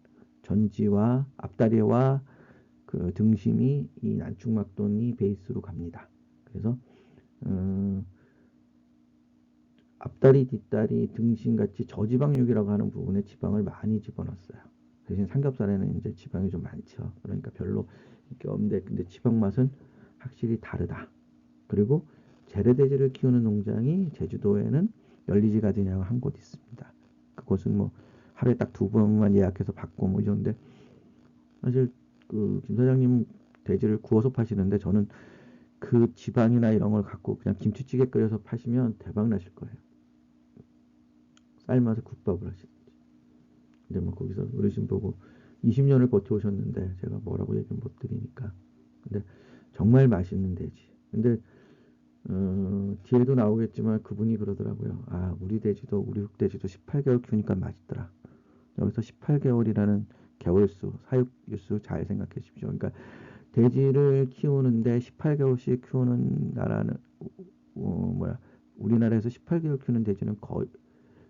전지와 앞다리와 그 등심이 이 난충막돈이 베이스로 갑니다. 그래서 음, 앞다리, 뒷다리, 등심 같이 저지방육이라고 하는 부분에 지방을 많이 집어넣었어요. 대신 삼겹살에는 이제 지방이 좀 많죠. 그러니까 별로 이게 없는데 근데 지방 맛은 확실히 다르다. 그리고 재래돼지를 키우는 농장이 제주도에는 열리지 가든이라고 한 곳 있습니다. 그곳은 뭐 하루에 딱 두 번만 예약해서 받고 뭐 이런데 사실 그 김 사장님 돼지를 구워서 파시는데 저는 그 지방이나 이런 걸 갖고 그냥 김치찌개 끓여서 파시면 대박 나실 거예요. 삶아서 국밥을 하시든지. 이제 뭐 거기서 어르신 보고 20년을 버텨오셨는데 제가 뭐라고 얘기 못 드리니까. 근데 정말 맛있는 돼지. 근데 뒤에도 나오겠지만 그분이 그러더라고요. 아, 우리 돼지도 우리 흑돼지도 18개월 키우니까 맛있더라. 여기서 18개월이라는 개월수, 사육일수 잘 생각해 주십시오. 그러니까 돼지를 키우는데 18개월씩 키우는 나라는 뭐야 우리나라에서 18개월 키우는 돼지는 거의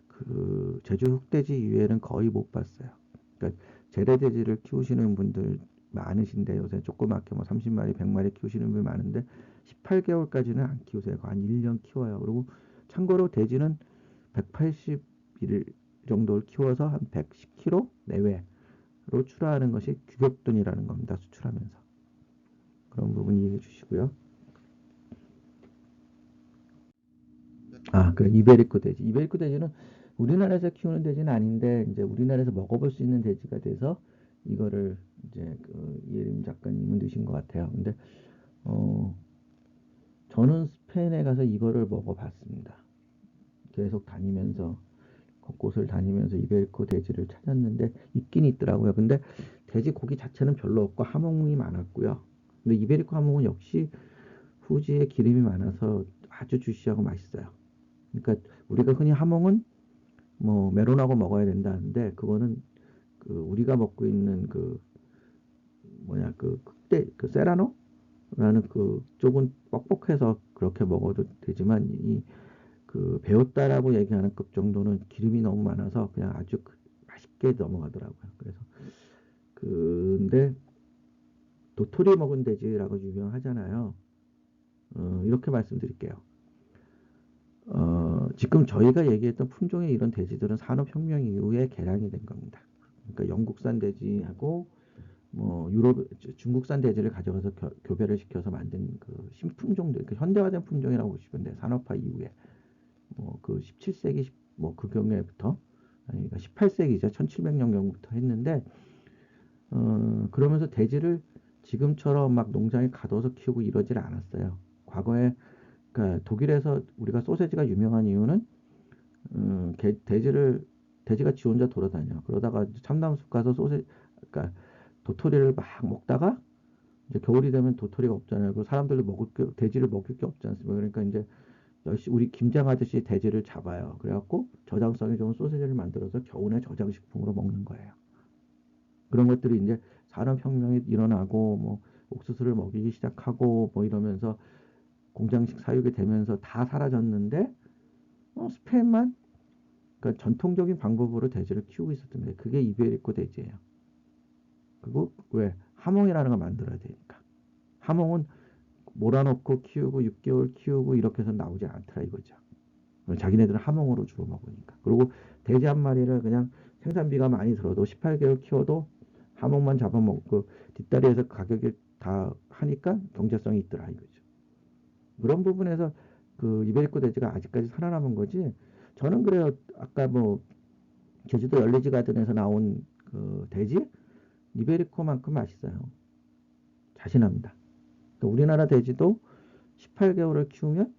그 제주 흑돼지 이외에는 거의 못 봤어요. 그러니까 재래돼지를 키우시는 분들 많으신데 요새 조그맣게 뭐 30마리, 100마리 키우시는 분 많은데 18개월까지는 안 키우세요. 한 1년 키워요. 그리고 참고로 돼지는 180일 정도를 키워서 한 110kg 내외로 출하하는 것이 규격돈이라는 겁니다. 수출하면서. 그런 부분 이해해 주시고요. 아, 그래. 이베리코 돼지. 이베리코 돼지는 우리나라에서 키우는 돼지는 아닌데 이제 우리나라에서 먹어볼 수 있는 돼지가 돼서 이거를 이제 그 이예림 작가님은 넣으신 것 같아요. 근데 어 저는 스페인에 가서 이거를 먹어봤습니다. 계속 다니면서 곳곳을 다니면서 이베리코 돼지를 찾았는데 있긴 있더라고요. 근데 돼지 고기 자체는 별로 없고 하몽이 많았고요. 근데 이베리코 하몽은 역시 후지에 기름이 많아서 아주 주시하고 맛있어요. 그러니까 우리가 흔히 하몽은 뭐 메론하고 먹어야 된다는데 그거는 그 우리가 먹고 있는 그 뭐냐 그 흑돼 그 세라노라는 그 쪽은 뻑뻑해서 그렇게 먹어도 되지만 이 그 배웠다라고 얘기하는 급 정도는 기름이 너무 많아서 그냥 아주 맛있게 넘어가더라고요. 그래서 근데 도토리 먹은 돼지라고 유명하잖아요. 이렇게 말씀드릴게요. 지금 저희가 얘기했던 품종의 이런 돼지들은 산업혁명 이후에 개량이 된 겁니다. 그러니까 영국산 돼지하고 뭐 유럽, 중국산 돼지를 가져가서 교배를 시켜서 만든 그 신품종들, 그 현대화된 품종이라고 보시면 돼요. 산업화 이후에 뭐 그 17세기 뭐 그 경에부터 아니 그러니까 18세기죠. 1700년경부터 했는데 그러면서 돼지를 지금처럼 막 농장에 가둬서 키우고 이러질 않았어요. 과거에 그러니까 독일에서 우리가 소세지가 유명한 이유는 돼지가 지 혼자 돌아다녀. 그러다가 참나무숲 가서 그러니까 도토리를 막 먹다가 이제 겨울이 되면 도토리가 없잖아요. 그리고 사람들도 돼지를 먹을 게 없지 않습니까? 그러니까 이제 우리 김장 아저씨 돼지를 잡아요. 그래갖고 저장성이 좋은 소세지를 만들어서 겨우내 저장식품으로 먹는 거예요. 그런 것들이 이제 산업혁명이 일어나고 뭐 옥수수를 먹이기 시작하고 뭐 이러면서 공장식 사육이 되면서 다 사라졌는데 스페인만 그러니까 전통적인 방법으로 돼지를 키우고 있었던 거예요. 그게 이베리코 돼지예요. 그리고 왜 하몽이라는 걸 만들어야 되니까. 하몽은 몰아넣고 키우고 6개월 키우고 이렇게 해서 나오지 않더라 이거죠. 자기네들은 하몽으로 주로 먹으니까. 그리고 돼지 한 마리를 그냥 생산비가 많이 들어도 18개월 키워도 하몽만 잡아먹고 뒷다리에서 가격이 다 하니까 경제성이 있더라 이거죠. 그런 부분에서 그 이베리코 돼지가 아직까지 살아남은 거지. 저는 그래요. 아까 뭐 제주도 열리지 가든에서 나온 그 돼지 이베리코만큼 맛있어요. 자신합니다. 그러니까 우리나라 돼지도 18개월을 키우면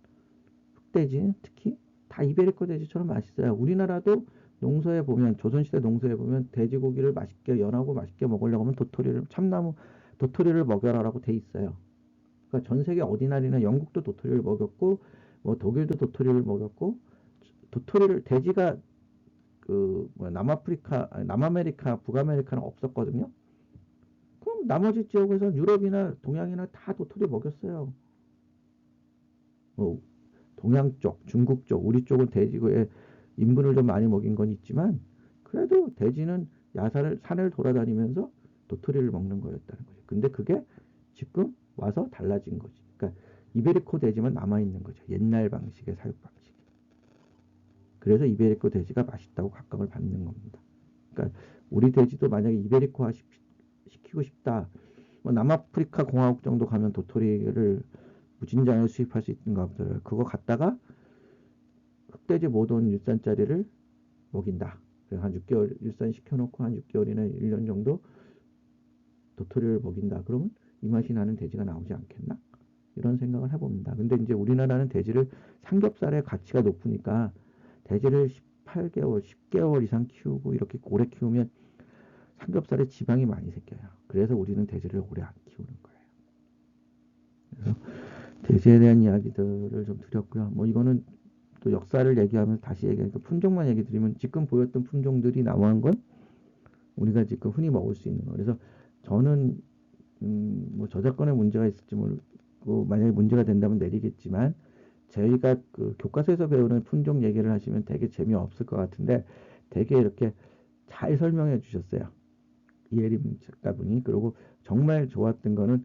흑돼지 특히 다 이베리코 돼지처럼 맛있어요. 우리나라도 농서에 보면 조선시대 농서에 보면 돼지고기를 맛있게 연하고 맛있게 먹으려고 하면 도토리를 참나무 도토리를 먹여라라고 돼 있어요. 그러니까 전 세계 어디나리나 영국도 도토리를 먹였고 뭐 독일도 도토리를 먹였고 도토리를 돼지가 남아프리카 남아메리카 북아메리카는 없었거든요. 그럼 나머지 지역에서 유럽이나 동양이나 다 도토리 먹였어요. 뭐 동양 쪽, 중국 쪽, 우리 쪽은 돼지고에 인분을 좀 많이 먹인 건 있지만 그래도 돼지는 야산을 산을 돌아다니면서 도토리를 먹는 거였다는 거죠. 근데 그게 지금 와서 달라진 거지. 그러니까 이베리코 돼지만 남아 있는 거죠. 옛날 방식의 사육 방식. 그래서 이베리코 돼지가 맛있다고 각광을 받는 겁니다. 그러니까 우리 돼지도 만약에 이베리코화 시키고 싶다. 뭐 남아프리카 공화국 정도 가면 도토리를 무진장에 수입할 수 있는 것 같더라고요. 그거 갖다가 흑돼지 모돈 일산짜리를 먹인다. 그래서 한 6개월 일산 시켜놓고 한 6개월이나 1년 정도 도토리를 먹인다. 그러면 이 맛이 나는 돼지가 나오지 않겠나? 이런 생각을 해봅니다. 근데 이제 우리나라는 돼지를 삼겹살의 가치가 높으니까 돼지를 18개월, 10개월 이상 키우고 이렇게 오래 키우면 삼겹살에 지방이 많이 생겨요. 그래서 우리는 돼지를 오래 안 키우는 거예요. 그래서 돼지에 대한 이야기들을 좀 드렸고요. 뭐 이거는 또 역사를 얘기하면서 다시 얘기하니까 품종만 얘기 드리면 지금 보였던 품종들이 나온 건 우리가 지금 흔히 먹을 수 있는 거. 그래서 저는 뭐 저작권에 문제가 있을지 모르고 만약에 문제가 된다면 내리겠지만 저희가 그 교과서에서 배우는 품종 얘기를 하시면 되게 재미없을 것 같은데 되게 이렇게 잘 설명해 주셨어요. 이혜림 작가분이. 그리고 정말 좋았던 거는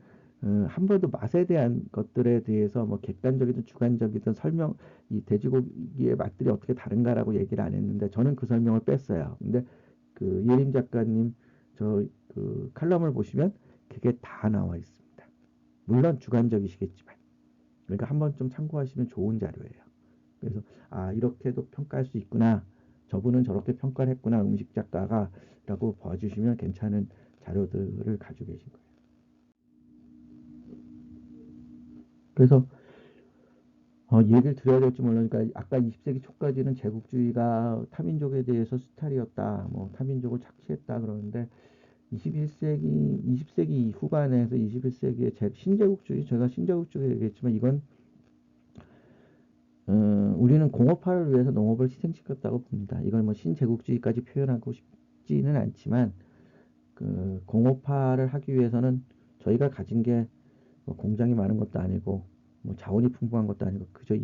한 번도 맛에 대한 것들에 대해서 뭐 객관적이든 주관적이든 설명 이 돼지고기의 맛들이 어떻게 다른가라고 얘기를 안 했는데 저는 그 설명을 뺐어요. 근데 그 이혜림 작가님 저 그 칼럼을 보시면 그게 다 나와 있습니다. 물론 주관적이시겠지만 그러니까 한 번쯤 참고하시면 좋은 자료예요. 그래서 아 이렇게도 평가할 수 있구나. 저분은 저렇게 평가를 했구나. 음식 작가가 라고 봐주시면 괜찮은 자료들을 가지고 계신 거예요. 그래서 얘기를 드려야 될지 모르니까 아까 20세기 초까지는 제국주의가 타민족에 대해서 수탈이었다. 뭐 타민족을 착취했다 그러는데 21세기 20세기 후반에서 21세기의 신제국주의 제가 신제국주의 얘기했지만 이건 우리는 공업화를 위해서 농업을 희생시켰다고 봅니다. 이걸 뭐 신제국주의까지 표현하고 싶지는 않지만 그 공업화를 하기 위해서는 저희가 가진 게뭐 공장이 많은 것도 아니고 뭐 자원이 풍부한 것도 아니고 그저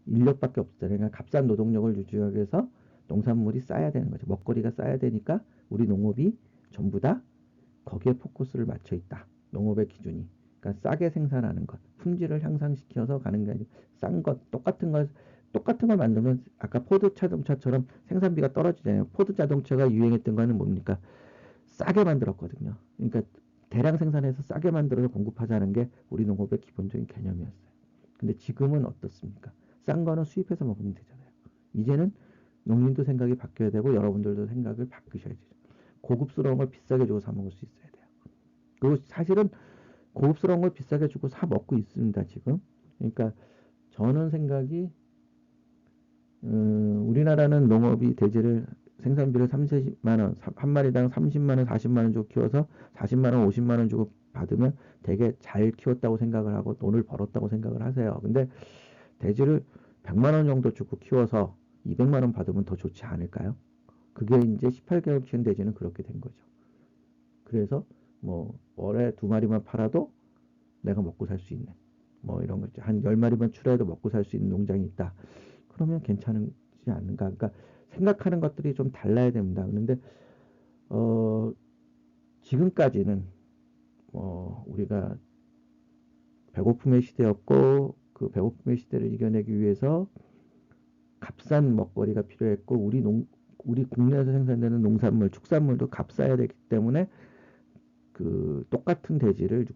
인력밖에 없잖아요. 그러니까 값싼 노동력을 유지하기 위해서 농산물이 쌓여야 되는 거죠. 먹거리가 쌓여야 되니까 우리 농업이 전부 다 거기에 포커스를 맞춰 있다. 농업의 기준이. 그러니까 싸게 생산하는 것, 품질을 향상시켜서 가는 게 아니고 싼 것, 똑같은 걸 만들면 아까 포드 자동차처럼 생산비가 떨어지잖아요. 포드 자동차가 유행했던 거는 뭡니까? 싸게 만들었거든요. 그러니까 대량 생산해서 싸게 만들어서 공급하자는 게 우리 농업의 기본적인 개념이었어요. 근데 지금은 어떻습니까? 싼 거는 수입해서 먹으면 되잖아요. 이제는 농민도 생각이 바뀌어야 되고 여러분들도 생각을 바꾸셔야 돼요. 고급스러운 걸 비싸게 주고 사 먹을 수 있어야 돼요. 그리고 사실은 고급스러운 걸 비싸게 주고 사 먹고 있습니다, 지금. 그러니까 저는 생각이 우리나라는 농업이 대지를 생산비를 3, 40만 원, 한 마리당 30만 원, 40만 원 주고 키워서 40만 원, 50만 원 주고 받으면 되게 잘 키웠다고 생각을 하고 돈을 벌었다고 생각을 하세요. 근데 돼지를 100만 원 정도 주고 키워서 200만 원 받으면 더 좋지 않을까요? 그게 이제 18개월 키운 돼지는 그렇게 된 거죠. 그래서 뭐 월에 2마리만 팔아도 내가 먹고 살 수 있는 뭐 이런 거 있죠. 한 10마리만 출하해도 먹고 살 수 있는 농장이 있다. 그러면 괜찮지 않는가? 그러니까 생각하는 것들이 좀 달라야 됩니다. 그런데 어, 지금까지는 우리가 배고픔의 시대였고 그 배고픔의 시대를 이겨내기 위해서 값싼 먹거리가 필요했고 우리 국내에서 생산되는 농산물, 축산물도 값싸야 되기 때문에 그 똑같은 돼지를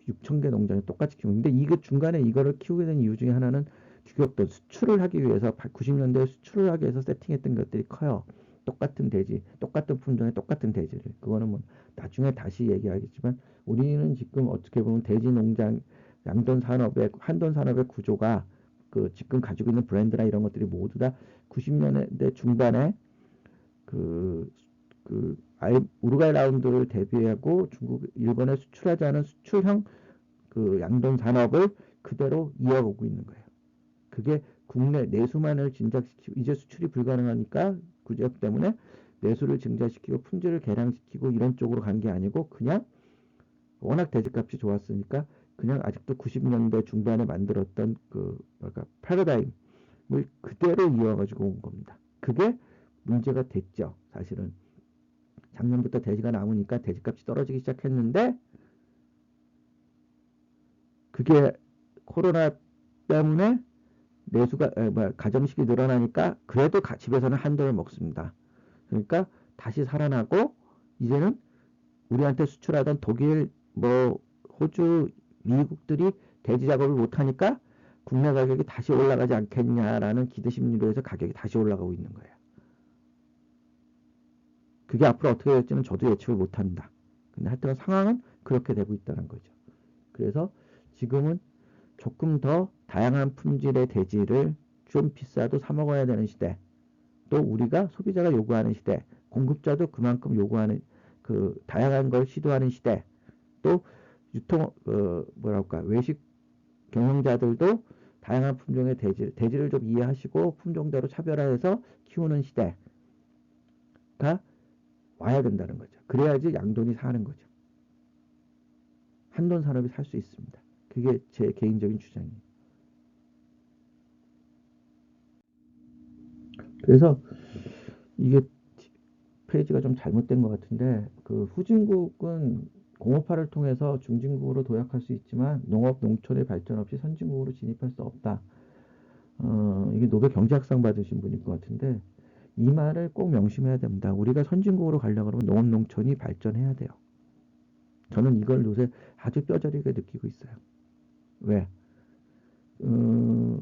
6천 개 농장에 똑같이 키우는데 이게 중간에 이거를 키우게 된 이유 중에 하나는 규격도 수출을 하기 위해서 90년대에 수출을 하기 위해서 세팅했던 것들이 커요. 똑같은 돼지, 똑같은 품종의 똑같은 돼지를. 그거는 뭐 나중에 다시 얘기하겠지만 우리는 지금 어떻게 보면 돼지 농장, 양돈 산업의 한돈 산업의 구조가 그 지금 가지고 있는 브랜드나 이런 것들이 모두 다 90년대 중반에 그, 우루과이 라운드를 대비하고 중국, 일본에 수출하지 않은 수출형 그 양돈 산업을 그대로 이어오고 있는 거예요. 그게 국내 내수만을 진작시키고 이제 수출이 불가능하니까 구제역 때문에 내수를 증자시키고 품질을 개량시키고 이런 쪽으로 간 게 아니고 그냥 워낙 대지값이 좋았으니까 그냥 아직도 90년대 중반에 만들었던 그 뭐랄까 패러다임을 그대로 이어가지고 온 겁니다. 그게 문제가 됐죠. 사실은 작년부터 대지가 남으니까 대지값이 떨어지기 시작했는데 그게 코로나 때문에 내수가 가정식이 늘어나니까 그래도 집에서는 한돈을 먹습니다. 그러니까 다시 살아나고 이제는 우리한테 수출하던 독일, 뭐 호주, 미국들이 대지 작업을 못하니까 국내 가격이 다시 올라가지 않겠냐라는 기대 심리로 해서 가격이 다시 올라가고 있는 거예요. 그게 앞으로 어떻게 될지는 저도 예측을 못합니다. 근데 하여튼 상황은 그렇게 되고 있다는 거죠. 그래서 지금은 조금 더 다양한 품질의 대지를 좀 비싸도 사 먹어야 되는 시대. 또 우리가 소비자가 요구하는 시대. 공급자도 그만큼 요구하는 그 다양한 걸 시도하는 시대. 또 유통 뭐랄까 외식 경영자들도 다양한 품종의 대지를 좀 이해하시고 품종대로 차별화해서 키우는 시대가 와야 된다는 거죠. 그래야지 양돈이 사는 거죠. 한돈 산업이 살 수 있습니다. 그게 제 개인적인 주장이에요. 그래서 이게 페이지가 좀 잘못된 것 같은데 그 후진국은 공업화를 통해서 중진국으로 도약할 수 있지만 농업 농촌의 발전 없이 선진국으로 진입할 수 없다. 이게 노벨 경제학상 받으신 분일 것 같은데 이 말을 꼭 명심해야 됩니다. 우리가 선진국으로 가려고 하면 농업 농촌이 발전해야 돼요. 저는 이걸 요새 아주 뼈저리게 느끼고 있어요. 왜?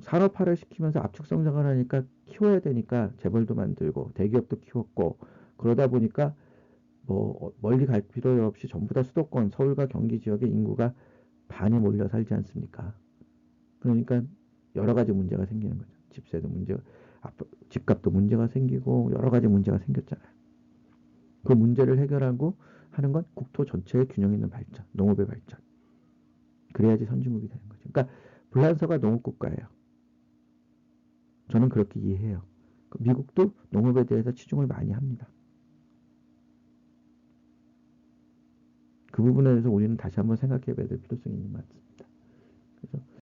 산업화를 시키면서 압축 성장을 하니까 키워야 되니까 재벌도 만들고 대기업도 키웠고 그러다 보니까 뭐 멀리 갈 필요 없이 전부 다 수도권 서울과 경기 지역의 인구가 반이 몰려 살지 않습니까? 그러니까 여러 가지 문제가 생기는 거죠. 집세도 문제가 집값도 문제가 생기고 여러 가지 문제가 생겼잖아요. 그 문제를 해결하고 하는 건 국토 전체의 균형 있는 발전, 농업의 발전. 그래야지 선진국이 되는 거죠. 그러니까 불란서가 농업국가예요. 저는 그렇게 이해해요. 미국도 농업에 대해서 치중을 많이 합니다. 그 부분에 대해서 우리는 다시 한번 생각해 봐야 될 필요성이 있는 것 같습니다. 그래서